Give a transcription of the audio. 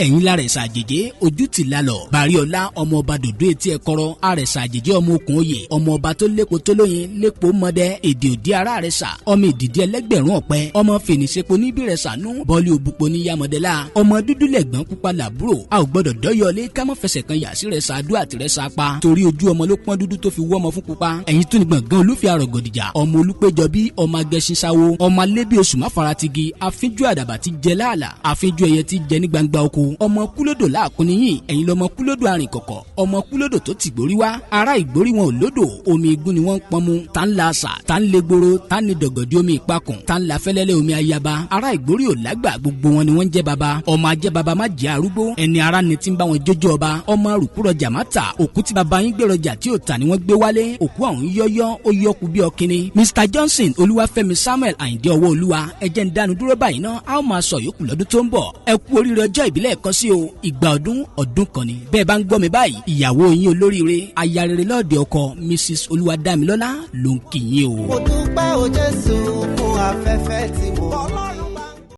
ẹ̀yin l'Àrẹ̀sà àjèjé ojú ti lálọ̀ Bàríọlá ọmọ ọba dòdò etí ẹ̀kọ́rọ́ Àrẹ̀sà àjèjé ọmọ okùn oyè ọmọ ọba tó lépo tó lóyin lépo mọ́dẹ èdè òdì ara Àrẹ̀sà ọmọ ìdìdí ẹlẹ́gbẹ̀rún ọ̀pẹ ọmọ fèníṣepo níbìrẹ̀ sànú bọ́ọ̀lì òbúpo ní yamọ̀dẹ́lá ọmọ dúdú lẹ̀gbọ́n pupa làbúrò a ò gbọ́dọ̀ dọ́yọ̀lé ká mọ́ fẹsẹ̀ kan yà sí rẹ̀ sàdú àti rẹ̀ sàpá torí ojú ọmọ ló pọ́n dúdú tó fi wọ́ ọmọ fún pupa ẹ̀yin tún ní gbọ̀ngàn olúfẹ́ àrọ̀gọ̀dìjà ọmọ olúpéjọ bí ọmọ agẹṣin sáwó ọmọ alébí oṣù máfaratigi àfínjú àdàbà ti jẹ láàlà àfínjú ẹyẹ ti jẹ ní gbangba oko ọmọ kúlódò láàkúnníyìn ẹ̀yin lọmọ kúlódò àrìn kọ̀kọ̀ ọmọ kúlódò tó ti gbórí wá ará ìgbórí wọn ò lódò omi igun ni wọ́n ń pọn mu tá ń la àṣà tá ń le gbòòrò tá ń ní dọ̀gọ̀dì omi ìpakùn tá ń la fẹ́lẹ́lẹ́ omi ayaba ará ìgbórí ò lágbà gbogbo wọn ni wọ́n ń jẹ́ baba ọmọ ajẹ́ baba má jẹ́ arúgbó ẹni ara ni ti ń bá wọn jójó ọba ọmọ arùkúrọ̀ jàmátà òkú tí baba yín gbèrọjà tí ò tà ni wọ́n gbé wálé òkú àwọn yọ́yọ́ ó yọkù bí ọkìnrin Mr Johnson Olúwafẹ́mi Samuel Àyìndé ọwọ́ olúwa ẹ jẹ́ ń dánu dúró báyìí náà a ó máa sọ yòókù lọ́dún tó ń bọ̀ ẹ kú oríire ọjọ́ ìbílẹ̀ kan sí o ìgbà ọdún kan ni bẹ́ẹ̀ bá ń gbọ́ mi báyìí ìyàwó yín olóríire aya rere lọ́ọ̀dẹ̀ ọkọ Mrs Olúwadámilọ́lá ló ń kí yín o. mo dúpẹ́ o Jésù fún afẹ́fẹ́ tí mo